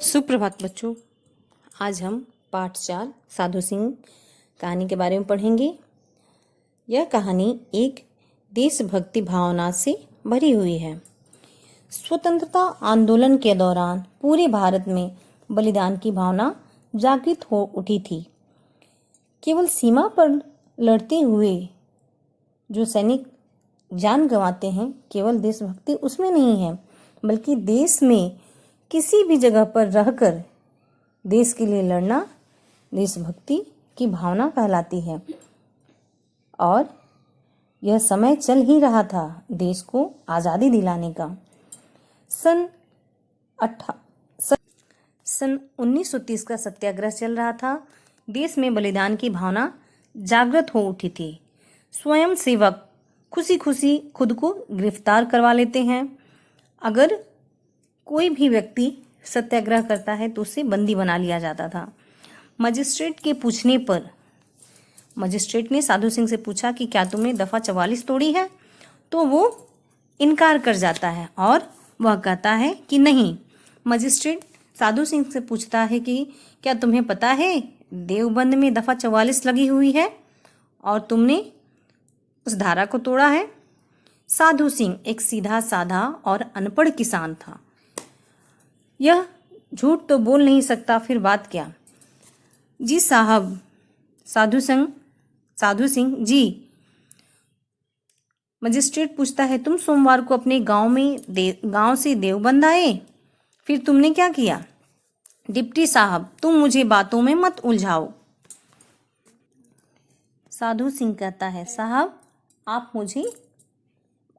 सुप्रभात बच्चों। आज हम पाठ 4 साधु सिंह कहानी के बारे में पढ़ेंगे। यह कहानी एक देशभक्ति भावना से भरी हुई है। स्वतंत्रता आंदोलन के दौरान पूरे भारत में बलिदान की भावना जागृत हो उठी थी। केवल सीमा पर लड़ते हुए जो सैनिक जान गंवाते हैं, केवल देशभक्ति उसमें नहीं है, बल्कि देश में किसी भी जगह पर रहकर देश के लिए लड़ना देशभक्ति की भावना कहलाती है। और यह समय चल ही रहा था देश को आज़ादी दिलाने का। सन 1930 का सत्याग्रह चल रहा था। देश में बलिदान की भावना जागृत हो उठी थी। स्वयं सेवक खुशी खुशी खुद को गिरफ्तार करवा लेते हैं। अगर कोई भी व्यक्ति सत्याग्रह करता है तो उसे बंदी बना लिया जाता था। मजिस्ट्रेट के पूछने पर मजिस्ट्रेट ने साधु सिंह से पूछा कि क्या तुमने दफ़ा 44 तोड़ी है, तो वो इनकार कर जाता है और वह कहता है कि नहीं। मजिस्ट्रेट साधु सिंह से पूछता है कि क्या तुम्हें पता है देवबंद में दफ़ा 44 लगी हुई है और तुमने उस धारा को तोड़ा है। साधु सिंह एक सीधा साधा और अनपढ़ किसान था। यह झूठ तो बोल नहीं सकता, फिर बात क्या। जी साहब, साधु सिंह जी। मजिस्ट्रेट पूछता है तुम सोमवार को अपने गांव से देवबंद आए, फिर तुमने क्या किया। डिप्टी साहब, तुम मुझे बातों में मत उलझाओ। साधु सिंह कहता है साहब, आप मुझे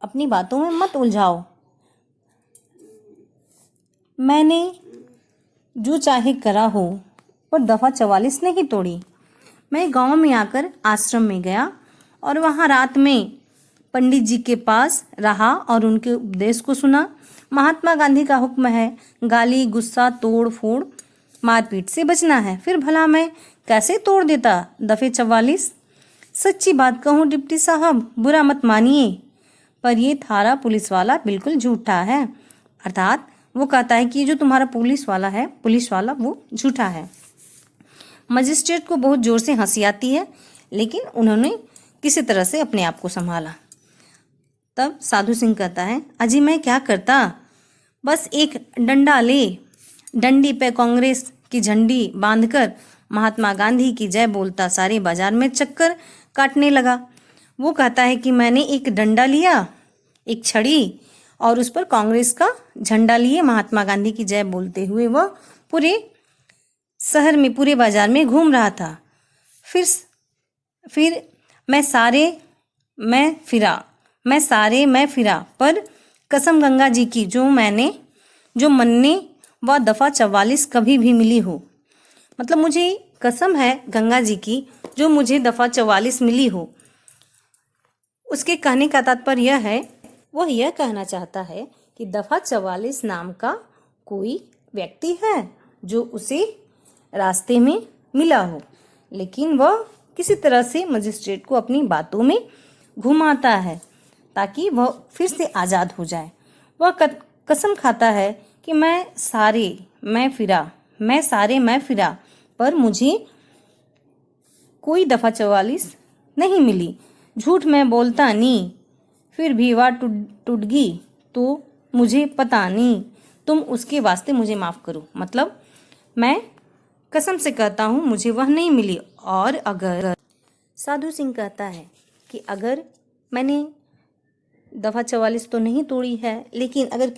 अपनी बातों में मत उलझाओ। मैंने जो चाहे करा हो, पर दफ़ा 44 नहीं तोड़ी। मैं गांव में आकर आश्रम में गया और वहां रात में पंडित जी के पास रहा और उनके उपदेश को सुना। महात्मा गांधी का हुक्म है गाली गुस्सा तोड़ फोड़ मारपीट से बचना है। फिर भला मैं कैसे तोड़ देता दफ़े 44। सच्ची बात कहूँ डिप्टी साहब, बुरा मत मानिए, पर ये थारा पुलिस वाला बिल्कुल झूठा है। अर्थात वो कहता है कि जो तुम्हारा पुलिस वाला वो झूठा है। मजिस्ट्रेट को बहुत जोर से हंसी आती है, लेकिन उन्होंने किसी तरह से अपने आप को संभाला। तब साधु सिंह कहता है अजी मैं क्या करता, बस एक डंडा ले, डंडी पे कांग्रेस की झंडी बांधकर महात्मा गांधी की जय बोलता सारे बाजार में चक्कर काटने लगा। वो कहता है कि मैंने एक डंडा लिया, एक छड़ी और उस पर कांग्रेस का झंडा लिए महात्मा गांधी की जय बोलते हुए वह पूरे शहर में पूरे बाजार में घूम रहा था। फिर मैं फिरा, पर कसम गंगा जी की जो मन्ने वह दफ़ा 44 कभी भी मिली हो। मतलब मुझे कसम है गंगा जी की जो मुझे दफ़ा 44 मिली हो। उसके कहने का तात्पर्य यह है, वह यह कहना चाहता है कि दफ़ा 44 नाम का कोई व्यक्ति है जो उसे रास्ते में मिला हो, लेकिन वह किसी तरह से मजिस्ट्रेट को अपनी बातों में घुमाता है ताकि वह फिर से आज़ाद हो जाए। वह कसम खाता है कि मैं फिरा, पर मुझे कोई दफ़ा 44 नहीं मिली। झूठ मैं बोलता नहीं, फिर भी वह टूट गई तो मुझे पता नहीं, तुम उसके वास्ते मुझे माफ़ करो। मतलब मैं कसम से कहता हूँ मुझे वह नहीं मिली। और अगर साधु सिंह कहता है कि अगर मैंने दफ़ा 44 तो नहीं तोड़ी है, लेकिन अगर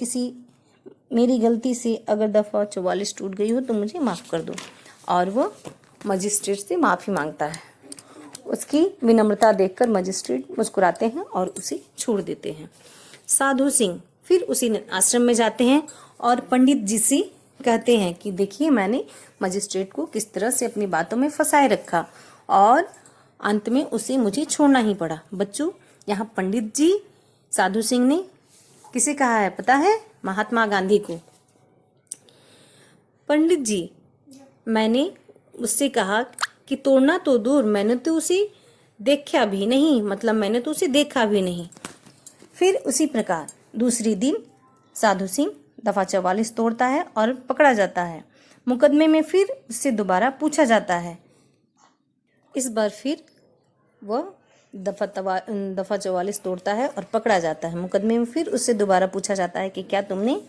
मेरी गलती से अगर दफ़ा 44 टूट गई हो तो मुझे माफ़ कर दो। और वह मजिस्ट्रेट से माफ़ी मांगता है। उसकी विनम्रता देखकर मजिस्ट्रेट मुस्कुराते हैं और उसे छोड़ देते हैं। साधु सिंह फिर उसी आश्रम में जाते हैं और पंडित जी से कहते हैं कि देखिए मैंने मजिस्ट्रेट को किस तरह से अपनी बातों में फंसाए रखा और अंत में उसे मुझे छोड़ना ही पड़ा। बच्चों, यहाँ पंडित जी साधु सिंह ने किसे कहा है पता है? महात्मा गांधी को। पंडित जी, मैंने उससे कहा कि तोड़ना तो दूर, मैंने तो उसे देखा भी नहीं। फिर उसी प्रकार दूसरी दिन साधु सिंह दफ़ा 44 तोड़ता है और पकड़ा जाता है। मुकदमे में फिर उससे दोबारा पूछा जाता है। इस बार फिर वह दफ़ा 44 तोड़ता है और पकड़ा जाता है। मुकदमे में फिर उससे दोबारा पूछा जाता है कि क्या तुमने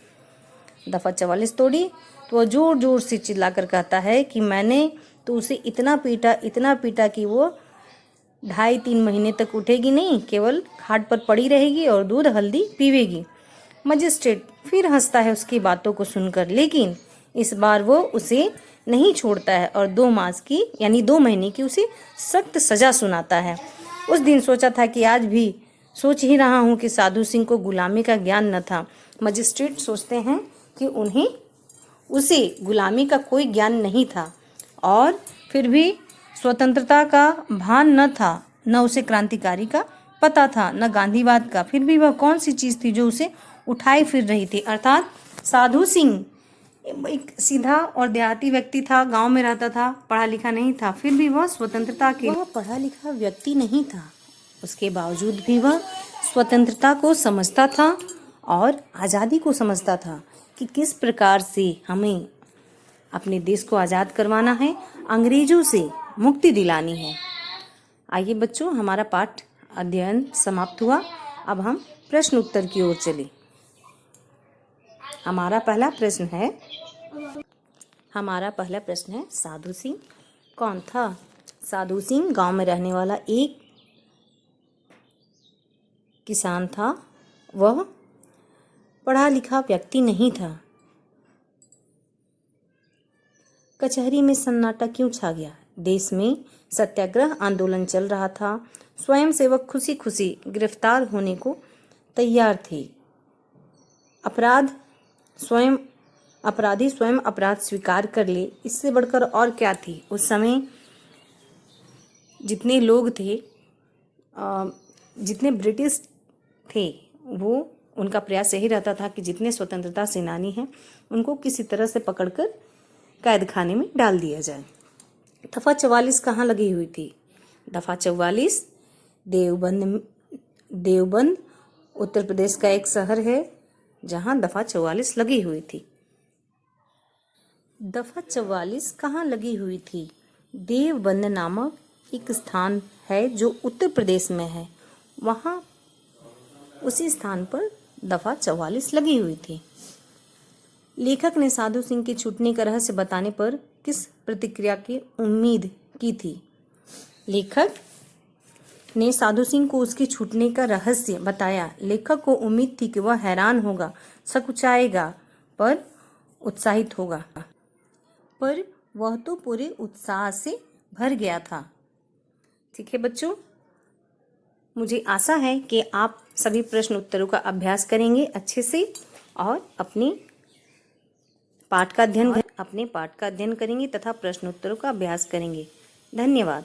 दफ़ा 44 तोड़ी? तो वह ज़ोर ज़ोर से चिल्लाकर कहता है कि मैंने तो उसे इतना पीटा कि वो 2.5-3 महीने तक उठेगी नहीं, केवल खाट पर पड़ी रहेगी और दूध हल्दी पीवेगी। मजिस्ट्रेट फिर हंसता है उसकी बातों को सुनकर, लेकिन इस बार वो उसे नहीं छोड़ता है और 2 मास की यानी 2 महीने की उसे सख्त सज़ा सुनाता है। उस दिन सोचा था कि आज भी सोच ही रहा हूँ कि साधु सिंह को गुलामी का ज्ञान न था। मजिस्ट्रेट सोचते हैं कि उसे गुलामी का कोई ज्ञान नहीं था और फिर भी स्वतंत्रता का भान न था, न उसे क्रांतिकारी का पता था, न गांधीवाद का। फिर भी वह कौन सी चीज़ थी जो उसे उठाए फिर रही थी? अर्थात साधु सिंह एक सीधा और देहाती व्यक्ति था, गांव में रहता था, पढ़ा लिखा नहीं था। फिर भी वह स्वतंत्रता के वह पढ़ा लिखा व्यक्ति नहीं था, उसके बावजूद भी वह स्वतंत्रता को समझता था और आज़ादी को समझता था कि किस प्रकार से हमें अपने देश को आज़ाद करवाना है, अंग्रेजों से मुक्ति दिलानी है। आइए बच्चों, हमारा पाठ अध्ययन समाप्त हुआ। अब हम प्रश्न उत्तर की ओर चले। हमारा पहला प्रश्न है साधु सिंह कौन था? साधु सिंह गांव में रहने वाला एक किसान था। वह पढ़ा लिखा व्यक्ति नहीं था। कचहरी में सन्नाटा क्यों छा गया? देश में सत्याग्रह आंदोलन चल रहा था। स्वयंसेवक खुशी खुशी गिरफ्तार होने को तैयार थे। अपराधी स्वयं अपराध स्वीकार कर ले, इससे बढ़कर और क्या थी? उस समय जितने लोग थे, जितने ब्रिटिश थे, वो उनका प्रयास यही रहता था कि जितने स्वतंत्रता सेनानी हैं उनको किसी तरह से पकड़कर कैद खाने में डाल दिया जाए। दफ़ा 44 कहाँ लगी हुई थी? दफ़ा 44 देवबंद उत्तर प्रदेश का एक शहर है जहाँ दफ़ा 44 लगी हुई थी। दफ़ा 44 कहाँ लगी हुई थी? देवबंद नामक एक स्थान है जो उत्तर प्रदेश में है। वहाँ उसी स्थान पर दफ़ा 44 लगी हुई थी। लेखक ने साधु सिंह के छूटने का रहस्य बताने पर किस प्रतिक्रिया की उम्मीद की थी? लेखक ने साधु सिंह को उसके छूटने का रहस्य बताया। लेखक को उम्मीद थी कि वह हैरान होगा, सकुचाएगा, पर उत्साहित होगा, पर वह तो पूरे उत्साह से भर गया था। ठीक है बच्चों, मुझे आशा है कि आप सभी प्रश्न उत्तरों का अभ्यास करेंगे अच्छे से और अपने पाठ का अध्ययन करेंगे तथा प्रश्न उत्तरों का अभ्यास करेंगे। धन्यवाद।